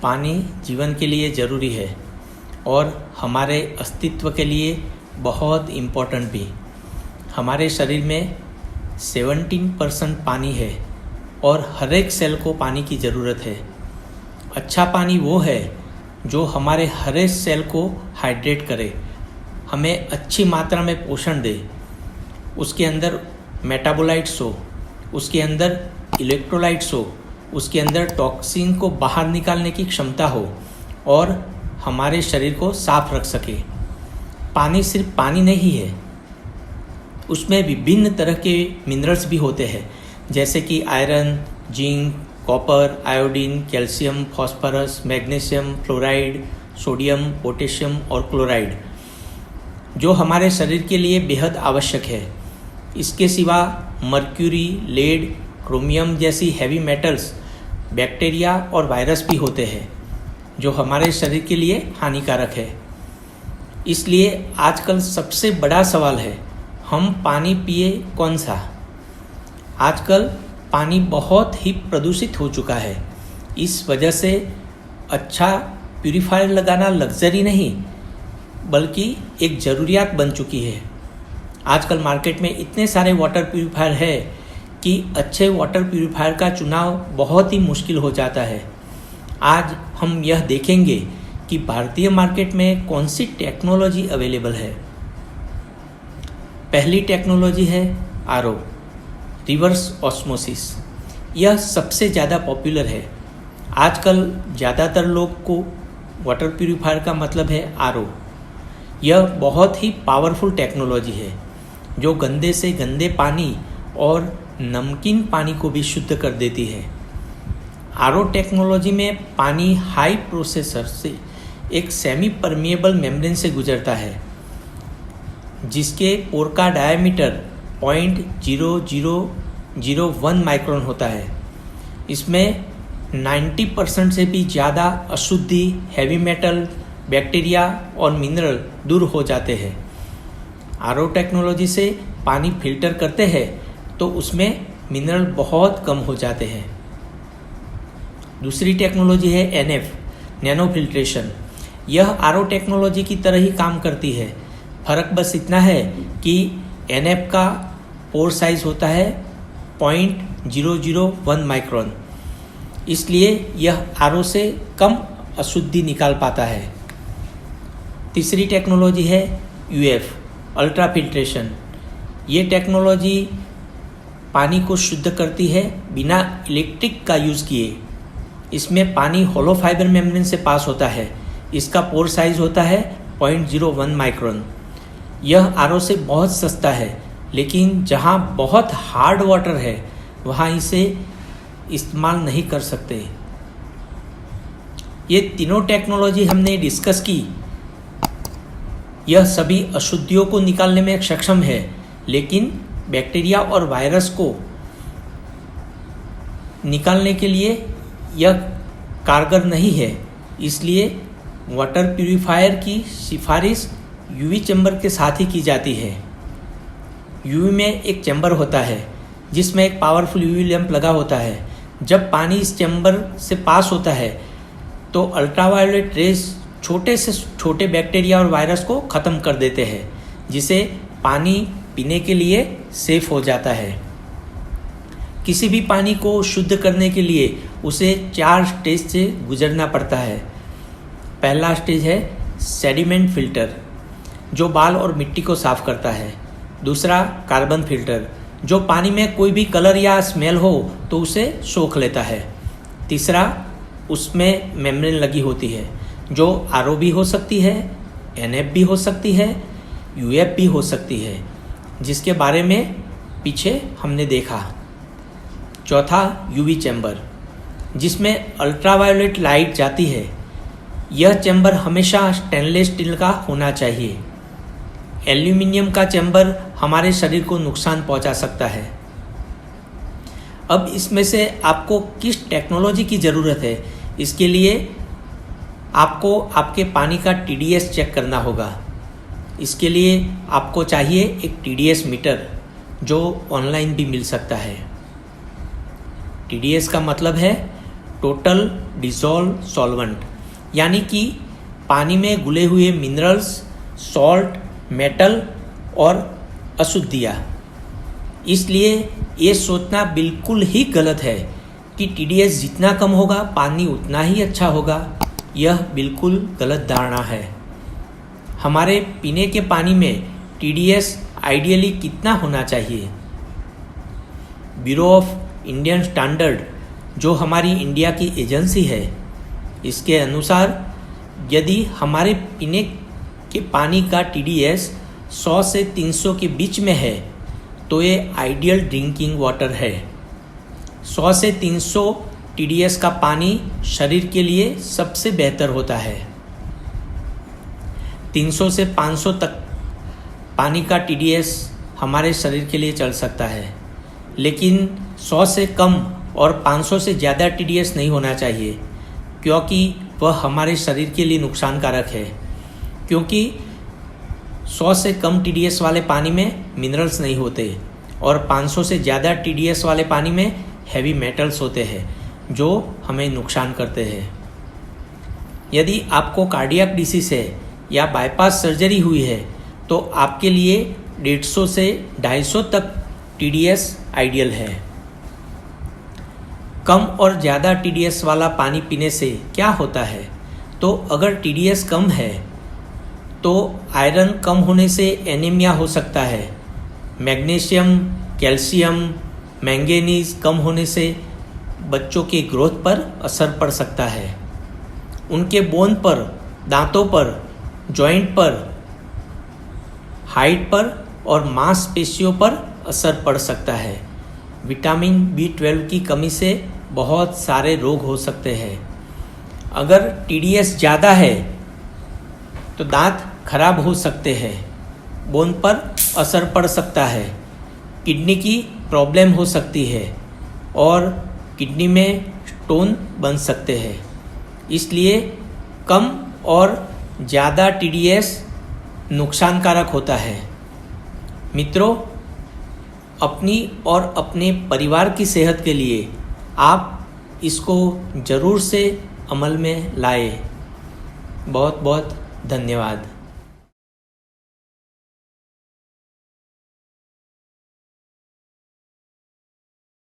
पानी जीवन के लिए ज़रूरी है और हमारे अस्तित्व के लिए बहुत इम्पोर्टेंट भी। हमारे शरीर में 17% पानी है और हर एक सेल को पानी की ज़रूरत है। अच्छा पानी वो है जो हमारे हर एक सेल को हाइड्रेट करे, हमें अच्छी मात्रा में पोषण दे, उसके अंदर मेटाबोलाइट्स हो, उसके अंदर इलेक्ट्रोलाइट्स हो, उसके अंदर टॉक्सिन को बाहर निकालने की क्षमता हो और हमारे शरीर को साफ रख सके। पानी सिर्फ पानी नहीं है, उसमें विभिन्न तरह के मिनरल्स भी होते हैं, जैसे कि iron, zinc, copper, iodine, calcium, phosphorus, magnesium, fluoride, sodium, potassium और क्लोराइड, जो हमारे शरीर के लिए बेहद आवश्यक है। इसके सिवा मर्क्यूरी, लेड, क्रोमियम जैसी हैवी मेटल्स, बैक्टीरिया और वायरस भी होते हैं जो हमारे शरीर के लिए हानिकारक है। इसलिए आजकल सबसे बड़ा सवाल है, हम पानी पिए कौन सा। आजकल पानी बहुत ही प्रदूषित हो चुका है। इस वजह से अच्छा प्यूरीफायर लगाना लग्जरी नहीं बल्कि एक ज़रूरियात बन चुकी है। आजकल मार्केट में इतने सारे वाटर प्यूरीफायर है कि अच्छे वाटर प्यूरीफायर का चुनाव बहुत ही मुश्किल हो जाता है। आज हम यह देखेंगे कि भारतीय मार्केट में कौन सी टेक्नोलॉजी अवेलेबल है। पहली टेक्नोलॉजी है आरओ, रिवर्स ऑस्मोसिस। यह सबसे ज़्यादा पॉपुलर है। आजकल ज़्यादातर लोग को वाटर प्यूरीफायर का मतलब है आरओ। यह बहुत ही पावरफुल टेक्नोलॉजी है जो गंदे से गंदे पानी और नमकीन पानी को भी शुद्ध कर देती है। आरओ टेक्नोलॉजी में पानी हाई प्रोसेसर से एक सेमी परमिएबल मेम्ब्रेन से गुजरता है, जिसके पोर का डायमीटर 0.0001 माइक्रोन होता है। इसमें 90% से भी ज़्यादा अशुद्धि, हैवी मेटल, बैक्टीरिया और मिनरल दूर हो जाते हैं। आरओ टेक्नोलॉजी से पानी फिल्टर करते हैं तो उसमें मिनरल बहुत कम हो जाते हैं। दूसरी टेक्नोलॉजी है एनएफ, नैनो फिल्ट्रेशन। यह आरओ टेक्नोलॉजी की तरह ही काम करती है। फ़र्क बस इतना है कि एनएफ का पोर साइज होता है 0.001 माइक्रोन, इसलिए यह आरओ से कम अशुद्धि निकाल पाता है। तीसरी टेक्नोलॉजी है यूएफ, अल्ट्रा फिल्ट्रेशन। ये टेक्नोलॉजी पानी को शुद्ध करती है बिना इलेक्ट्रिक का यूज़ किए। इसमें पानी होलो फाइबर मेम्ब्रेन से पास होता है। इसका पोर साइज होता है 0.01 माइक्रोन। यह आरओ से बहुत सस्ता है, लेकिन जहाँ बहुत हार्ड वाटर है वहाँ इसे इस्तेमाल नहीं कर सकते। ये तीनों टेक्नोलॉजी हमने डिस्कस की। यह सभी अशुद्धियों को निकालने में सक्षम है, लेकिन बैक्टीरिया और वायरस को निकालने के लिए यह कारगर नहीं है। इसलिए वाटर प्यूरीफायर की सिफारिश यूवी चैम्बर के साथ ही की जाती है। यूवी में एक चैम्बर होता है जिसमें एक पावरफुल यूवी लैंप लगा होता है। जब पानी इस चैम्बर से पास होता है तो अल्ट्रावायोलेट रेज छोटे से छोटे बैक्टीरिया और वायरस को ख़त्म कर देते हैं, जिसे पानी पीने के लिए सेफ हो जाता है। किसी भी पानी को शुद्ध करने के लिए उसे 4 स्टेज से गुजरना पड़ता है। पहला स्टेज है सेडिमेंट फिल्टर, जो बाल और मिट्टी को साफ करता है। दूसरा कार्बन फिल्टर, जो पानी में कोई भी कलर या स्मेल हो तो उसे सोख लेता है। तीसरा, उसमें मेम्ब्रेन लगी होती है जो आरओ भी हो सकती है, एनएफ भी हो सकती है, यूएफ भी हो सकती है, जिसके बारे में पीछे हमने देखा। चौथा, यूवी चैम्बर, जिसमें अल्ट्रावायोलेट लाइट जाती है। यह चैम्बर हमेशा स्टेनलेस स्टील का होना चाहिए। एल्यूमिनियम का चैम्बर हमारे शरीर को नुकसान पहुंचा सकता है। अब इसमें से आपको किस टेक्नोलॉजी की ज़रूरत है, इसके लिए आपको आपके पानी का टीडीएस चेक करना होगा। इसके लिए आपको चाहिए एक टीडीएस मीटर, जो ऑनलाइन भी मिल सकता है। टीडीएस का मतलब है टोटल डिसॉल्व सॉल्वेंट, यानी कि पानी में घुले हुए मिनरल्स, सॉल्ट, मेटल और अशुद्धियाँ। इसलिए ये सोचना बिल्कुल ही गलत है कि TDS जितना कम होगा पानी उतना ही अच्छा होगा। यह बिल्कुल गलत धारणा है। हमारे पीने के पानी में TDS आइडियली कितना होना चाहिए? ब्यूरो ऑफ इंडियन स्टैंडर्ड, जो हमारी इंडिया की एजेंसी है, इसके अनुसार यदि हमारे पीने के पानी का TDS 100 से 300 के बीच में है तो ये आइडियल ड्रिंकिंग वाटर है। 100 से 300 TDS का पानी शरीर के लिए सबसे बेहतर होता है। 300 से 500 तक पानी का TDS हमारे शरीर के लिए चल सकता है, लेकिन 100 से कम और 500 से ज़्यादा TDS नहीं होना चाहिए, क्योंकि वह हमारे शरीर के लिए नुकसानकारक है। क्योंकि 100 से कम TDS वाले पानी में मिनरल्स नहीं होते और 500 से ज़्यादा TDS वाले पानी में हैवी मेटल्स होते हैं जो हमें नुकसान करते हैं। यदि आपको कार्डियक डिसीज़ है या बाईपास सर्जरी हुई है तो आपके लिए 150 से 250 तक TDS आइडियल है। कम और ज़्यादा TDS वाला पानी पीने से क्या होता है? तो अगर TDS कम है तो आयरन कम होने से एनीमिया हो सकता है। मैग्नीशियम, कैल्शियम, मैंगनीज कम होने से बच्चों के ग्रोथ पर असर पड़ सकता है। उनके बोन पर, दांतों पर, जॉइंट पर, हाइट पर और मांसपेशियों पर असर पड़ सकता है। विटामिन B12 की कमी से बहुत सारे रोग हो सकते हैं। अगर TDS ज़्यादा है तो दांत खराब हो सकते हैं, बोन पर असर पड़ सकता है, किडनी की प्रॉब्लम हो सकती है और किडनी में स्टोन बन सकते हैं। इसलिए कम और ज़्यादा TDS नुकसानकारक होता है। मित्रों, अपनी और अपने परिवार की सेहत के लिए आप इसको ज़रूर से अमल में लाएं। बहुत बहुत धन्यवाद।